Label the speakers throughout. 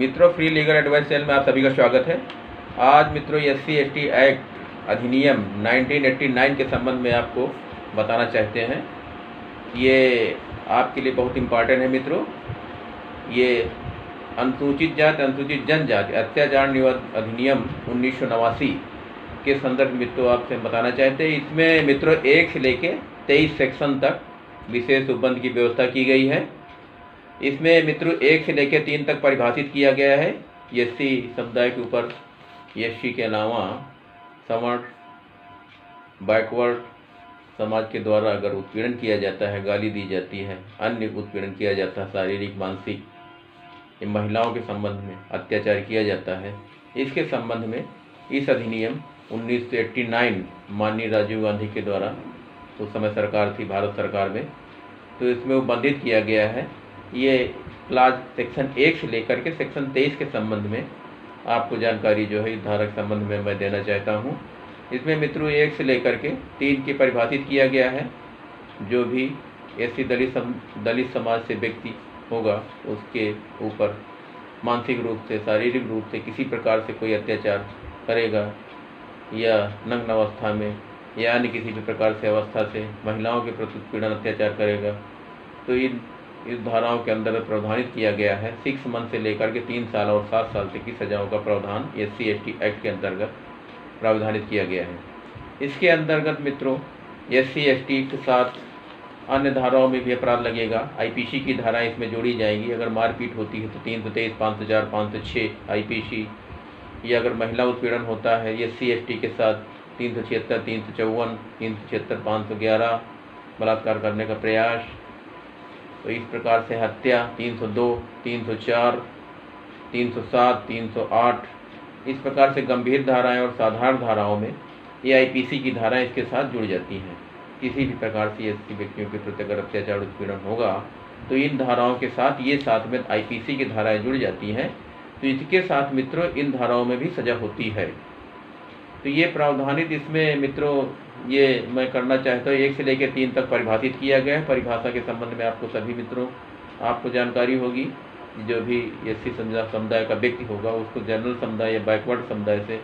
Speaker 1: मित्रों, free legal advice channel में आप सभी का स्वागत है। आज मित्रों SC/ST एक्ट अधिनियम 1989 के संबंध में आपको बताना चाहते हैं। ये आपके लिए बहुत इम्पॉर्टेंट है मित्रों। ये अनुसूचित जाति अनुसूचित जनजाति अत्याचार निवारण अधिनियम 1989 के संदर्भ मित्रों आपसे बताना चाहते हैं। इसमें मित्रों 1 से लेकर 23 सेक्शन तक विशेष उपबंध की व्यवस्था की गई है। इसमें मित्रों 1 से लेकर 3 तक परिभाषित किया गया है। SC समुदाय के ऊपर SC के अलावा सवर्ण, बैकवर्ड समाज के द्वारा अगर उत्पीड़न किया जाता है, गाली दी जाती है, अन्य उत्पीड़न किया जाता है, शारीरिक मानसिक, महिलाओं के संबंध में अत्याचार किया जाता है, इसके संबंध में इस अधिनियम 1989 माननीय राजीव गांधी के द्वारा, उस समय सरकार थी भारत सरकार में, तो इसमें उपबंधित किया गया है। ये क्लास सेक्शन 1 से लेकर के सेक्शन 23 के संबंध में आपको जानकारी जो है इस धारा के संबंध में मैं देना चाहता हूँ। इसमें मित्रों 1 से लेकर के 3 की परिभाषित किया गया है। जो भी SC दलित समाज से व्यक्ति होगा उसके ऊपर मानसिक रूप से, शारीरिक रूप से किसी प्रकार से कोई अत्याचार करेगा या नग्न अवस्था में या अन्य किसी भी प्रकार से अवस्था से महिलाओं के प्रति उत्पीड़न अत्याचार करेगा, तो इस धाराओं के अंतर्गत प्रावधानित किया गया है 6 मंथ से लेकर के 3 साल और 7 साल तक की सजाओं का प्रावधान SC/ST एक्ट के अंतर्गत प्रावधानित किया गया है। इसके अंतर्गत मित्रों SC/ST के साथ अन्य धाराओं में भी अपराध लगेगा। IPC की धाराएं इसमें जोड़ी जाएंगी। अगर मारपीट होती है तो 323, 504, 506 IPC, या अगर महिला उत्पीड़न होता है SC/ST के साथ 376, 354, 376, 511 बलात्कार करने का प्रयास, तो इस प्रकार से हत्या 302, 304, 307, 308, इस प्रकार से गंभीर धाराएं और साधारण धाराओं में ये IPC की धाराएं इसके साथ जुड़ जाती हैं। किसी भी प्रकार से SC व्यक्तियों के प्रति अगर अत्याचार उत्पीड़न होगा तो इन धाराओं के साथ ये साथ में IPC की धाराएं जुड़ जाती हैं, तो इसके साथ मित्रों इन धाराओं में भी सजा होती है। तो ये प्रावधानित इसमें मित्रों ये मैं करना चाहता हूँ 1 से लेकर 3 तक परिभाषित किया गया है। परिभाषा के संबंध में आपको सभी मित्रों आपको जानकारी होगी। जो भी SC समुदाय का व्यक्ति होगा उसको जनरल समुदाय या बैकवर्ड समुदाय से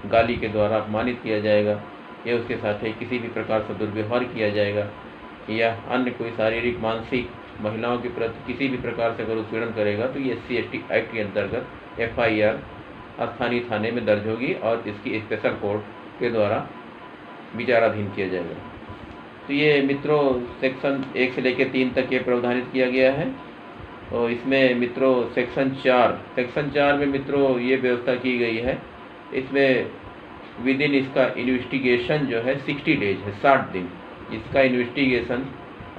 Speaker 1: गाली के द्वारा अपमानित किया जाएगा या उसके साथ ही किसी भी प्रकार से दुर्व्यवहार किया जाएगा या अन्य कोई शारीरिक मानसिक महिलाओं के प्रति किसी भी प्रकार से अगर उत्पीड़न करेगा तो ये SC/ST एक्ट के अंतर्गत FIR स्थानीय थाने में दर्ज होगी और इसकी स्पेशल कोर्ट के द्वारा विचाराधीन किया जाएगा। तो ये मित्रों सेक्शन 1 से लेकर 3 तक ये प्रावधानित किया गया है। और इसमें मित्रों सेक्शन 4 में मित्रों ये व्यवस्था की गई है। इसमें विद इन इसका इन्वेस्टिगेशन जो है 60 डेज है, 60 दिन। इसका इन्वेस्टिगेशन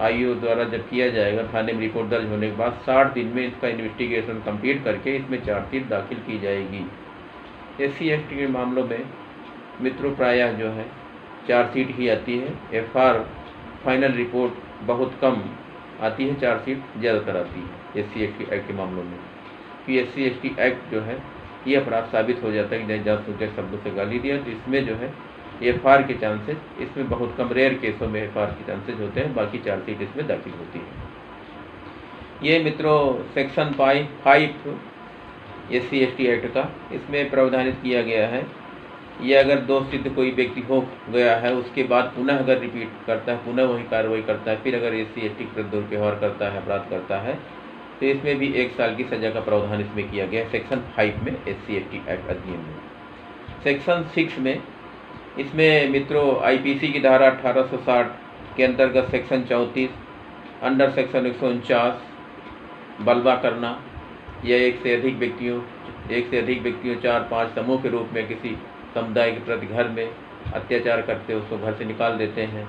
Speaker 1: IO द्वारा जब किया जाएगा थाने में रिपोर्ट दर्ज होने के बाद 60 दिन में इसका इन्वेस्टिगेशन कंप्लीट करके इसमें चार्जशीट दाखिल की जाएगी। SC/ST के मामलों में मित्रों प्रायः जो है चार्जशीट ही आती है। FR फाइनल रिपोर्ट बहुत कम आती है, चार्जशीट ज़्यादातर आती है SC/ST एक्ट के मामलों में। कि SC/ST एक्ट जो है ये अपराध साबित हो जाता है कि जानबूझकर शब्दों से गाली दिया, तो इसमें जो है FR के चांसेस इसमें बहुत कम, रेयर केसों में FR के चांसेस होते हैं, बाकी चार्जशीट इसमें दाखिल होती है। ये मित्रों सेक्शन 5 SC/ST एक्ट का इसमें प्रावधानित किया गया है। ये अगर दोष सिद्ध कोई व्यक्ति हो गया है उसके बाद पुनः अगर रिपीट करता है, पुनः वही कार्रवाई करता है, फिर अगर SC/ST के प्रति दुर्व्यवहार करता है, अपराध करता है, तो इसमें भी 1 साल की सजा का प्रावधान इसमें किया गया है सेक्शन 5 में SC/ST एक्ट अधिनियम में। सेक्शन 6 में इसमें मित्रों IPC की धारा 1860 के अंतर्गत सेक्शन 34 अंडर सेक्शन 149 बलवा करना या एक से अधिक व्यक्तियों 4-5 समूह के रूप में किसी समुदाय के प्रति घर में अत्याचार करते उसको घर से निकाल देते हैं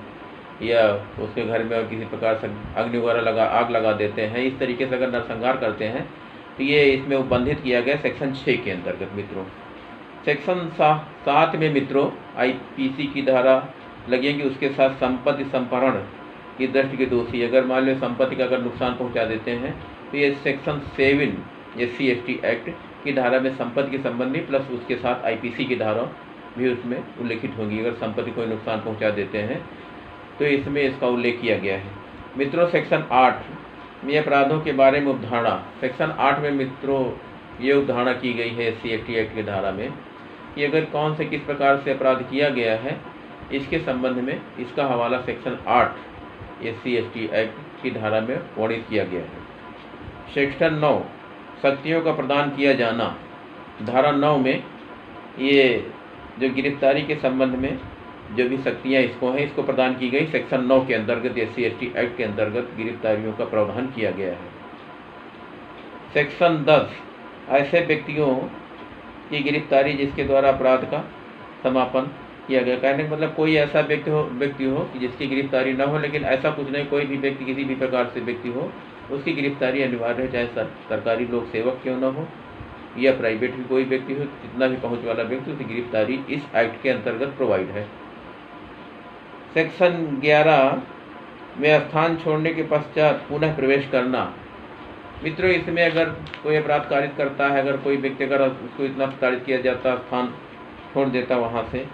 Speaker 1: या उसके घर में और किसी प्रकार से अग्नि वगैरह आग लगा देते हैं, इस तरीके से अगर नरसंहार करते हैं तो ये इसमें उपबंधित किया गया सेक्शन 6 के अंतर्गत मित्रों। सेक्शन 7 में मित्रों IPC की धारा लगेगी, उसके साथ संपत्ति संपहरण की दृष्टि के दोषी अगर मान लो संपत्ति का अगर नुकसान पहुंचा देते हैं तो ये सेक्शन 7 SC/ST एक्ट की धारा में संपत्ति के संबंधी प्लस उसके साथ IPC की धारा भी उसमें उल्लेखित होगी। अगर संपत्ति को नुकसान पहुंचा देते हैं तो इसमें इसका उल्लेख किया गया है। मित्रों सेक्शन 8 में अपराधों के बारे में उपधारणा, सेक्शन 8 में मित्रों ये उद्धारणा की गई है SC/ST एक्ट की धारा में कि अगर कौन से किस प्रकार से अपराध किया गया है, इसके संबंध में इसका हवाला सेक्शन 8 SC/ST एक्ट की धारा में वर्णित किया गया है। सेक्शन 9 शक्तियों का प्रदान किया जाना, धारा 9 में ये जो गिरफ्तारी के संबंध में जो भी शक्तियाँ इसको प्रदान की गई, सेक्शन 9 के अंतर्गत SC/ST एक्ट के अंतर्गत गिरफ्तारियों का प्रावधान किया गया है। सेक्शन 10 ऐसे व्यक्तियों की गिरफ्तारी जिसके द्वारा अपराध का समापन किया गया। कहने का मतलब कोई ऐसा व्यक्ति हो कि जिसकी गिरफ्तारी न हो, लेकिन ऐसा कुछ नहीं, कोई भी व्यक्ति किसी भी प्रकार से व्यक्ति हो उसकी गिरफ्तारी अनिवार्य है, चाहे सरकारी लोक सेवक क्यों न हो या प्राइवेट भी कोई व्यक्ति हो, जितना भी पहुंच वाला व्यक्ति, उसकी गिरफ्तारी इस एक्ट के अंतर्गत प्रोवाइड है। सेक्शन 11 में स्थान छोड़ने के पश्चात पुनः प्रवेश करना। मित्रों, इसमें अगर कोई अपराध कारित करता है, अगर कोई व्यक्ति अगर उसको इतना प्रताड़ित किया जाता, स्थान छोड़ देता वहाँ से,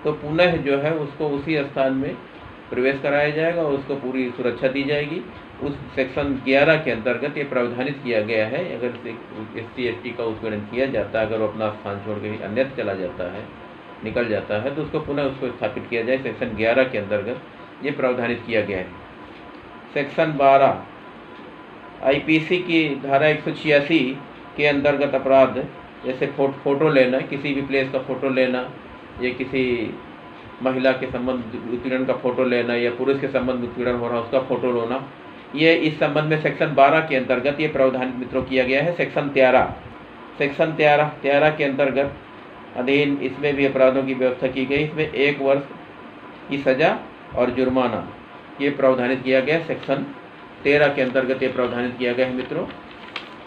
Speaker 1: तो पुनः जो है उसको उसी स्थान में प्रवेश कराया जाएगा और उसको पूरी सुरक्षा दी जाएगी। उस सेक्शन 11 के अंतर्गत ये प्रावधानित किया गया है। अगर SC/ST का उत्पीड़न किया जाता है, अगर वो अपना स्थान छोड़ के अन्यत्र चला जाता है, निकल जाता है, तो उसको पुनः उसको स्थापित किया जाए। सेक्शन 11 के अंतर्गत ये प्रावधानित किया गया है। सेक्शन 12 IPC की धारा 186 के अंतर्गत अपराध जैसे फ़ोटो लेना, किसी भी प्लेस का फ़ोटो लेना, या किसी महिला के संबंध उत्पीड़न का फ़ोटो लेना, या पुरुष के संबंध उत्पीड़न हो रहा है उसका फ़ोटो लेना, ये इस संबंध में सेक्शन 12 के अंतर्गत ये प्रावधान मित्रों किया गया है। सेक्शन 13 के अंतर्गत अधीन इसमें भी अपराधों की व्यवस्था की गई। इसमें 1 वर्ष की सज़ा और जुर्माना ये प्रावधानित किया गया। सेक्शन 13 के अंतर्गत ये प्रावधानित किया गया है मित्रों।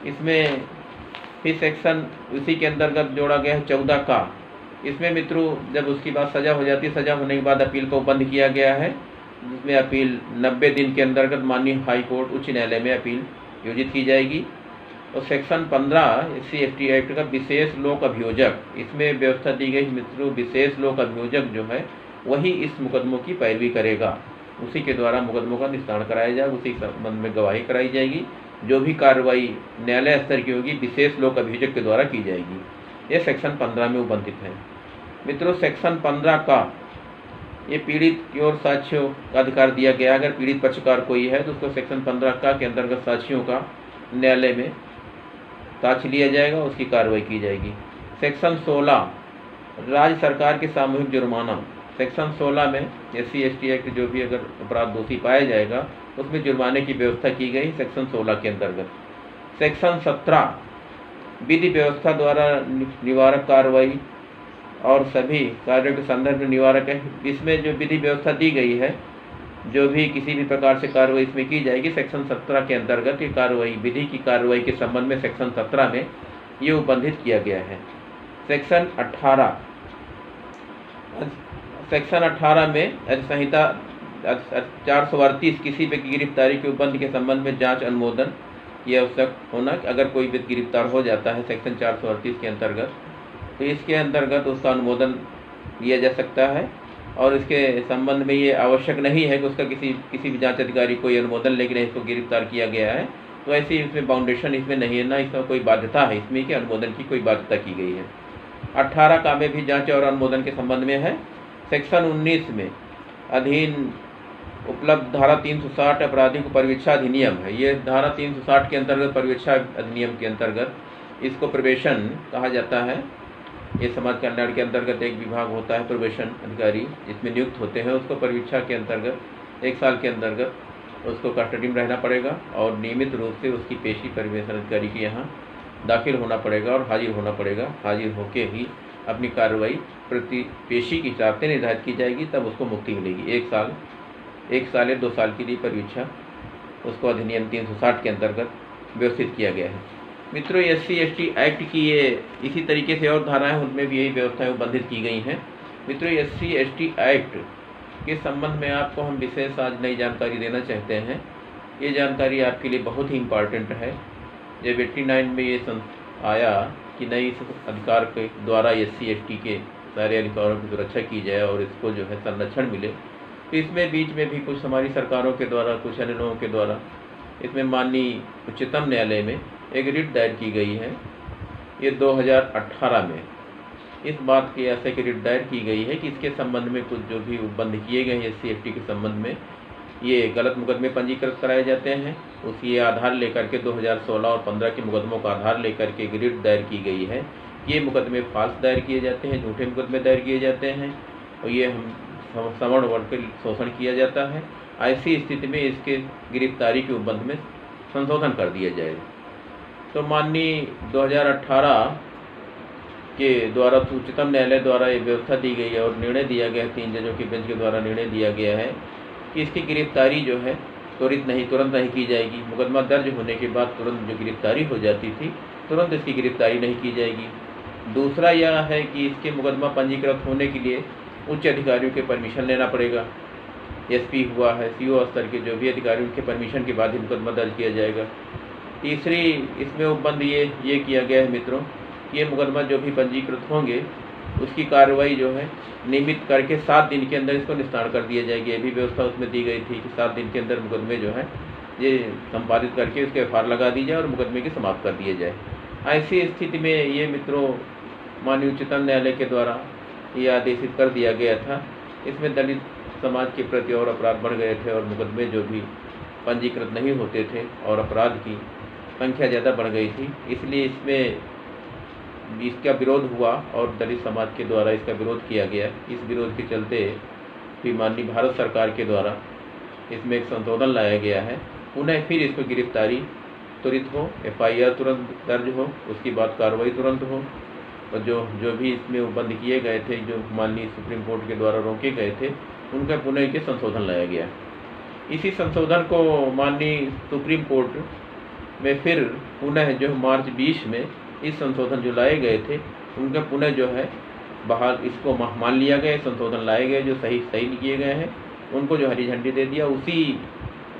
Speaker 1: इसमें फिर सेक्शन उसी के अंतर्गत जोड़ा गया है 14 का। इसमें मित्रों जब उसकी बात सज़ा हो जाती है, सज़ा होने के बाद अपील को बंद किया गया है, जिसमें अपील 90 दिन के अंतर्गत माननीय हाई कोर्ट उच्च न्यायालय में अपील योजित की जाएगी। और सेक्शन 15 SC/ST एक्ट का विशेष लोक अभियोजक, इसमें व्यवस्था दी गई मित्रों, विशेष लोक अभियोजक जो है वही इस मुकदमों की पैरवी करेगा, उसी के द्वारा मुकदमों का निस्तारण कराया जाएगा, उसी के संबंध में गवाही कराई जाएगी। जो भी कार्रवाई न्यायालय स्तर की होगी विशेष लोक अभियोजक के द्वारा की जाएगी। ये सेक्शन 15 में उपबंधित है मित्रों। सेक्शन 15 का ये पीड़ित की ओर साक्ष्यों का अधिकार दिया गया। अगर पीड़ित पक्षकार कोई है तो उसको सेक्शन 15 का के अंतर्गत साक्ष्यों का न्यायालय में साक्ष्य लिया जाएगा, उसकी कार्रवाई की जाएगी। सेक्शन 16 राज्य सरकार के सामूहिक जुर्माना। सेक्शन 16 में SC/ST एक्ट जो भी अगर अपराध दोषी पाया जाएगा उसमें जुर्माने की व्यवस्था की गई सेक्शन 16 के अंतर्गत। सेक्शन 17 विधि व्यवस्था द्वारा निवारक कार्रवाई और सभी कार्यों के संदर्भ में निवारक है। इसमें जो विधि व्यवस्था दी गई है, जो भी किसी भी प्रकार से कार्रवाई इसमें की जाएगी, सेक्शन 17 के अंतर्गत ये कार्रवाई, विधि की कार्रवाई के संबंध में सेक्शन 17 में ये उपबंधित किया गया है। सेक्शन 18 में संहिता 438 किसी व्यक्ति की गिरफ्तारी के उपबंध के संबंध में जांच अनुमोदन ये आवश्यक होना। अगर कोई व्यक्ति गिरफ्तार हो जाता है सेक्शन 438 के अंतर्गत, तो इसके अंतर्गत उसका अनुमोदन लिया जा सकता है और इसके संबंध में ये आवश्यक नहीं है कि उसका किसी भी जांच अधिकारी कोई अनुमोदन लेके नहीं इसको गिरफ्तार किया गया है, तो ऐसी इसमें बाउंडेशन इसमें नहीं है, ना इसमें कोई बाध्यता है इसमें कि अनुमोदन की कोई बाध्यता की गई है। 18 का में भी जांच और अनुमोदन के संबंध में है। सेक्शन 19 में अधीन उपलब्ध धारा 360 आपराधिक परिवीक्षा अधिनियम है। ये धारा 360 के अंतर्गत परिवीक्षा अधिनियम के अंतर्गत इसको प्रवेशन कहा जाता है। ये समाज कल्याण के अंतर्गत एक विभाग होता है प्रवेशन अधिकारी, जिसमें नियुक्त होते हैं, उसको परिवीक्षा के अंतर्गत 1 साल के अंतर्गत उसको कस्टडी में रहना पड़ेगा और नियमित रूप से उसकी पेशी परिवेशन अधिकारी के यहाँ दाखिल होना पड़ेगा और हाजिर होना पड़ेगा। हाजिर होके ही अपनी कार्रवाई प्रति पेशी की हिसाब से निर्धारित की जाएगी, तब उसको मुक्ति मिलेगी। 1 साल या 2 साल के लिए परिवीक्षा उसको अधिनियम 360 के अंतर्गत व्यवस्थित किया गया है। मित्रों, SC/ST एक्ट की ये इसी तरीके से और धाराएं उनमें भी यही व्यवस्थाएं उपबंधित की गई हैं। मित्रों, SC/ST एक्ट के संबंध में आपको हम विशेष आज नई जानकारी देना चाहते हैं। ये जानकारी आपके लिए बहुत ही इम्पॉर्टेंट है। जब 89 में ये आया कि नई अधिकार के द्वारा SC/ST के सारे अधिकारों की सुरक्षा की जाए और इसको जो है संरक्षण मिले, तो इसमें बीच में भी कुछ हमारी सरकारों के द्वारा, कुछ अन्य लोगों के द्वारा इसमें माननीय उच्चतम न्यायालय में एक रिट दायर की गई है ये 2018 में इस बात की ऐसे की रिट दायर की गई है कि इसके संबंध में कुछ जो भी उपबंध किए गए हैं SC/ST के संबंध में ये गलत मुकदमे पंजीकृत कराए जाते हैं। उसी आधार लेकर के 2016 और 15 के मुकदमों का आधार लेकर के रिट दायर की गई है। ये मुकदमे फाल्स दायर किए जाते हैं, झूठे मुकदमे दायर किए जाते हैं और ये हम सवर्ण वर्ग के शोषण किया जाता है। ऐसी स्थिति में इसके गिरफ्तारी के उपबंध में संशोधन कर दिया जाए। तो माननीय 2018 के द्वारा उच्चतम न्यायालय द्वारा ये व्यवस्था दी गई है और निर्णय दिया गया है, 3 जजों की बेंच के द्वारा निर्णय दिया गया है कि इसकी गिरफ्तारी जो है तुरंत नहीं की जाएगी। मुकदमा दर्ज होने के बाद तुरंत जो गिरफ्तारी हो जाती थी, तुरंत इसकी गिरफ्तारी नहीं की जाएगी। दूसरा यह है कि इसके मुकदमा पंजीकृत होने के लिए उच्च अधिकारियों के परमिशन लेना पड़ेगा। SP हुआ है, CO स्तर के जो भी अधिकारियों के परमिशन के बाद ही मुकदमा दर्ज किया जाएगा। तीसरी इसमें उपबंध ये किया गया है मित्रों, ये मुकदमा जो भी पंजीकृत होंगे उसकी कार्रवाई जो है नियमित करके 7 दिन के अंदर इसको निस्तारण कर दिया जाएगी। ये भी व्यवस्था उसमें दी गई थी कि 7 दिन के अंदर मुकदमे जो है ये संपादित करके उसके FR लगा दी जाए और मुकदमे की समाप्त कर दिया जाए। ऐसी स्थिति में ये मित्रों माननीय उच्चतम न्यायालय के द्वारा ये आदेशित कर दिया गया था। इसमें दलित समाज के प्रति और अपराध बढ़ गए थे और मुकदमे जो भी पंजीकृत नहीं होते थे और अपराध की संख्या ज़्यादा बढ़ गई थी, इसलिए इसमें इसका विरोध हुआ और दलित समाज के द्वारा इसका विरोध किया गया। इस विरोध के चलते भी माननीय भारत सरकार के द्वारा इसमें एक संशोधन लाया गया है। पुनः फिर इसको गिरफ्तारी त्वरित हो, FIR तुरंत दर्ज हो, उसकी बाद कार्रवाई तुरंत हो और जो भी इसमें उपबंध किए गए थे, जो माननीय सुप्रीम कोर्ट के द्वारा रोके गए थे, उनका पुनः के संशोधन लाया गया। इसी संशोधन को माननीय सुप्रीम कोर्ट में फिर पुनः जो मार्च 20 में इस संशोधन जो लाए गए थे उनका पुनः जो है बहाल इसको मान लिया गया। संशोधन लाए गए जो सही किए गए हैं उनको जो हरी झंडी दे दिया। उसी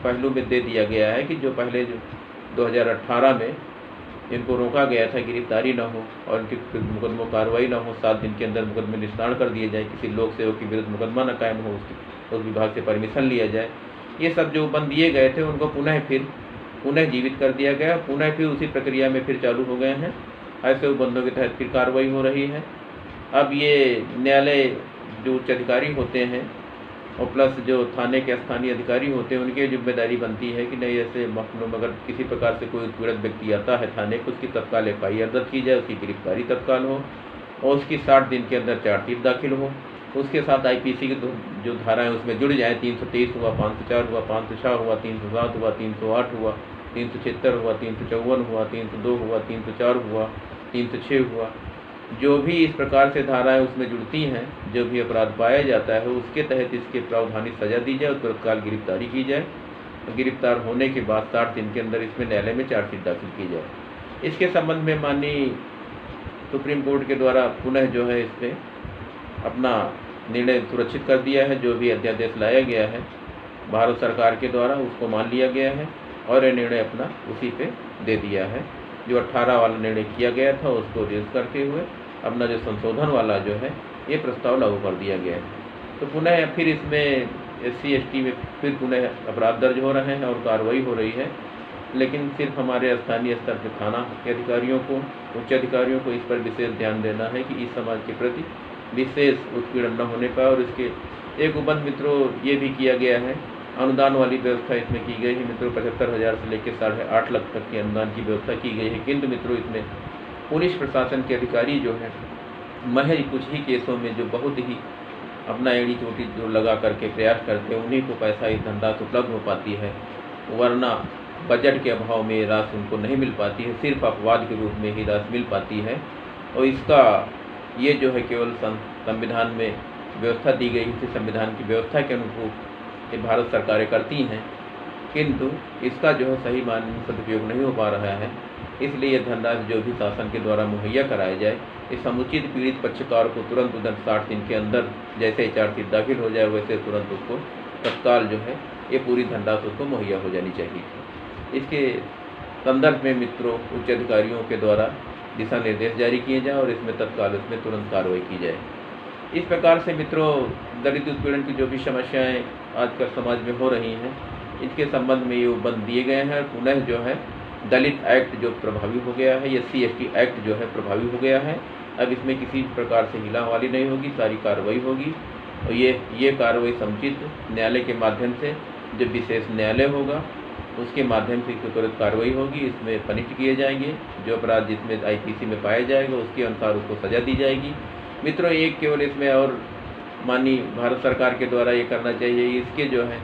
Speaker 1: पहलू में दे दिया गया है कि जो पहले जो 2018 में इनको रोका गया था गिरफ्तारी न हो और इनकी मुकदमों कार्रवाई न हो, 7 दिन के अंदर मुकदमे निस्तारण कर दिए जाए, किसी लोक सेवक के विरुद्ध मुकदमा न कायम हो, उस विभाग से परमिशन लिया जाए, ये सब जो उपबंध दिए गए थे उनको पुनः जीवित कर दिया गया। पुनः फिर उसी प्रक्रिया में फिर चालू हो गए हैं। ऐसे उपबंधों के तहत फिर कार्रवाई हो रही है। अब ये न्यायालय जो उच्च अधिकारी होते हैं और प्लस जो थाने के स्थानीय अधिकारी होते हैं उनकी जिम्मेदारी बनती है कि नहीं ऐसे मामलों में अगर किसी प्रकार से कोई उत्पीड़ित व्यक्ति आता है थाने को, उसकी तत्काल FIR दर्ज की जाए, उसकी गिरफ्तारी तत्काल हो और उसकी 60 दिन के अंदर चार्जशीट दाखिल हो। उसके साथ IPC की जो धाराएं उसमें जुड़ जाएँ, 323 हुआ, 504 हुआ, 506 हुआ, 307 हुआ, 308 हुआ, 376 हुआ, 354 हुआ, 302 हुआ, 304 हुआ, 306 हुआ। जो भी इस प्रकार से धाराएं उसमें जुड़ती हैं, जो भी अपराध पाया जाता है उसके तहत इसके प्रावधानित सजा दी जाए और तत्काल गिरफ्तारी की जाए। गिरफ्तार होने के बाद 60 दिन के अंदर इसमें न्यायालय में चार्जशीट दाखिल की जाए। इसके संबंध में माननीय सुप्रीम कोर्ट के द्वारा पुनः जो है इस पर अपना निर्णय सुरक्षित कर दिया है। जो भी अध्यादेश लाया गया है भारत सरकार के द्वारा उसको मान लिया गया है और ये निर्णय अपना उसी पे दे दिया है। जो 18 वाला निर्णय किया गया था उसको रिवर्स करते हुए अपना जो संशोधन वाला जो है ये प्रस्ताव लागू कर दिया गया है। तो पुनः फिर इसमें SC/ST में फिर पुनः अपराध दर्ज हो रहे हैं और कार्रवाई हो रही है। लेकिन सिर्फ हमारे स्थानीय स्तर के थाना के अधिकारियों को, उच्च अधिकारियों को इस पर विशेष ध्यान देना है कि इस समाज के प्रति विशेष उत्पीड़न न होने पाए। और इसके एक उपबंध मित्रों ये भी किया गया है, अनुदान वाली व्यवस्था इसमें की गई है मित्रों। 75,000 से लेकर 8.5 लाख तक की अनुदान की व्यवस्था की गई है। किंतु मित्रों इसमें पुलिस प्रशासन के अधिकारी जो हैं महज कुछ ही केसों में जो बहुत ही अपना एड़ी चोटी जो लगा करके प्रयास करते हैं उन्हीं को पैसा इस धनराशि उपलब्ध हो पाती है, वरना बजट के अभाव में राशि उनको नहीं मिल पाती है। सिर्फ अपवाद के रूप में ही राशि मिल पाती है और इसका ये जो है केवल संविधान में व्यवस्था दी गई थी, संविधान की व्यवस्था के अनुरूप ये भारत सरकारें करती हैं, किंतु इसका जो है सही मायने सदुपयोग नहीं हो पा रहा है। इसलिए ये धनराशि जो भी शासन के द्वारा मुहैया कराया जाए, इस समुचित पीड़ित पक्षकार को तुरंत 60 दिन के अंदर जैसे ही चार्जशीट दाखिल हो जाए वैसे तुरंत उसको तत्काल जो है ये पूरी धनराशि उसको मुहैया हो जानी चाहिए। इसके संदर्भ में मित्रों उच्च अधिकारियों के द्वारा दिशा निर्देश जारी किए जाए और इसमें तत्काल इसमें तुरंत कार्रवाई की जाए। इस प्रकार से मित्रों दलित उत्पीड़न की जो भी समस्याएं आजकल समाज में हो रही हैं, इसके संबंध में ये उपबंध दिए गए हैं। पुनः जो है दलित एक्ट जो प्रभावी हो गया है, SC ST एक्ट जो है प्रभावी हो गया है। अब इसमें किसी प्रकार से हिलाहवाली नहीं होगी, सारी कार्रवाई होगी और ये कार्रवाई समुचित न्यायालय के माध्यम से, जो विशेष न्यायालय होगा उसके माध्यम से इसकी त्वरित कार्रवाई होगी। इसमें पनिश किए जाएंगे, जो अपराध जिसमें IPC में पाया जाएगा उसके अनुसार उसको सज़ा दी जाएगी। मित्रों, एक केवल इसमें और माननीय भारत सरकार के द्वारा ये करना चाहिए, इसके जो है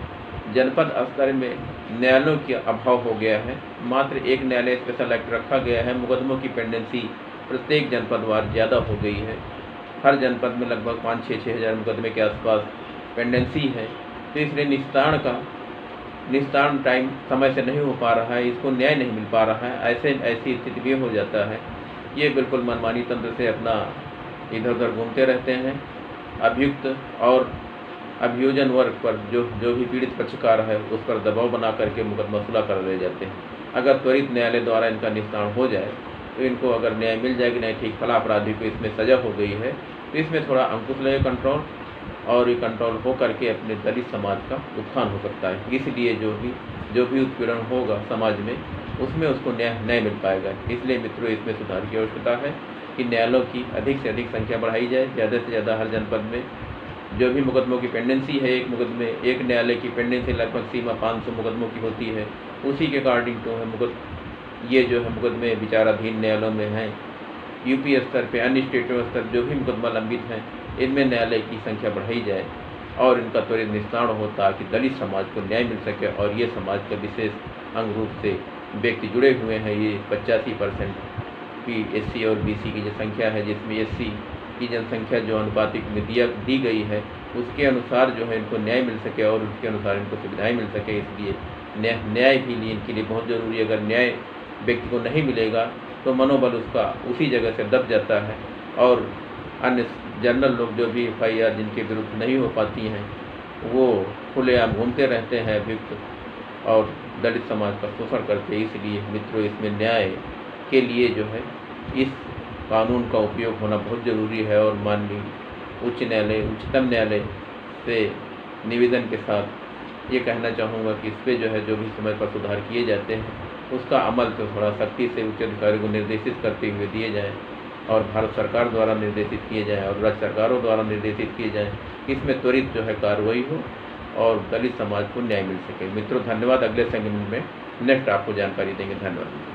Speaker 1: जनपद स्तर में न्यायालयों का अभाव हो गया है। मात्र एक न्यायालय स्पेशल एक्ट रखा गया है। मुकदमों की पेंडेंसी प्रत्येक जनपदवार ज़्यादा हो गई है। हर जनपद में लगभग 5-6 हज़ार मुकदमे के आसपास पेंडेंसी है। तो इसलिए निस्तारण टाइम समय से नहीं हो पा रहा है, इसको न्याय नहीं मिल पा रहा है। ऐसी स्थिति भी हो जाता है। ये बिल्कुल मनमानी तंत्र से अपना इधर उधर घूमते रहते हैं। अभियुक्त और अभियोजन वर्ग पर जो भी पीड़ित पक्षकार है उस पर दबाव बना करके मुकदमा सुलह कर ले जाते हैं। अगर त्वरित न्यायालय द्वारा इनका निस्तारण हो जाए तो इनको अगर न्याय मिल जाएगी, नहीं ठीक फला अपराधी को इसमें सज़ा हो गई है, तो इसमें थोड़ा अंकुश लगे कंट्रोल, और ये कंट्रोल हो करके अपने दलित समाज का उत्थान हो सकता है। इसलिए जो भी उत्पीड़न होगा समाज में उसमें उसको न्याय मिल पाएगा। इसलिए मित्रों, इसमें सुधार की आवश्यकता है कि न्यायालयों की अधिक से अधिक संख्या बढ़ाई जाए। ज़्यादा से ज़्यादा हर जनपद में जो भी मुकदमों की पेंडेंसी है, एक न्यायालय की पेंडेंसी लगभग सीमा 500 मुकदमों की होती है। उसी के अकॉर्डिंग तो है ये जो है मुकदमे विचाराधीन न्यायालयों में हैं। UP स्तर पे, अन्य स्टेटों स्तर जो भी मुकदमा लंबित हैं, इनमें न्यायालय की संख्या बढ़ाई जाए और इनका त्वरित निस्तारण हो, ताकि दलित समाज को न्याय मिल सके। और ये समाज का विशेष अंग रूप से व्यक्ति जुड़े हुए हैं। ये 85% की SC और BC की जो संख्या है, जिसमें SC की जनसंख्या जो अनुपातिक में दी गई है, उसके अनुसार जो है इनको न्याय मिल सके और उसके अनुसार इनको सुविधाएँ मिल सके। इसलिए न्याय भी इनके लिए बहुत ज़रूरी है। अगर न्याय व्यक्ति को नहीं मिलेगा तो मनोबल उसका उसी जगह से दब जाता है और अन्य जनरल लोग जो भी FIR जिनके विरुद्ध नहीं हो पाती हैं, वो खुलेआम घूमते रहते हैं अभियुक्त और दलित समाज का शोषण करते। इसलिए मित्रों, इसमें न्याय के लिए जो है इस कानून का उपयोग होना बहुत ज़रूरी है। और माननीय उच्चतम न्यायालय से निवेदन के साथ ये कहना चाहूँगा कि इस पर जो है जो भी समय पर सुधार किए जाते हैं उसका अमल तो थोड़ा सख्ती से उच्च अधिकारी को निर्देशित करते हुए दिए जाएँ और भारत सरकार द्वारा निर्देशित किए जाएँ और राज्य सरकारों द्वारा निर्देशित किए जाएँ। इसमें त्वरित जो है कार्रवाई हो और दलित समाज को न्याय मिल सके। मित्रों, धन्यवाद। अगले सेगमेंट में नेक्स्ट आपको जानकारी देंगे। धन्यवाद।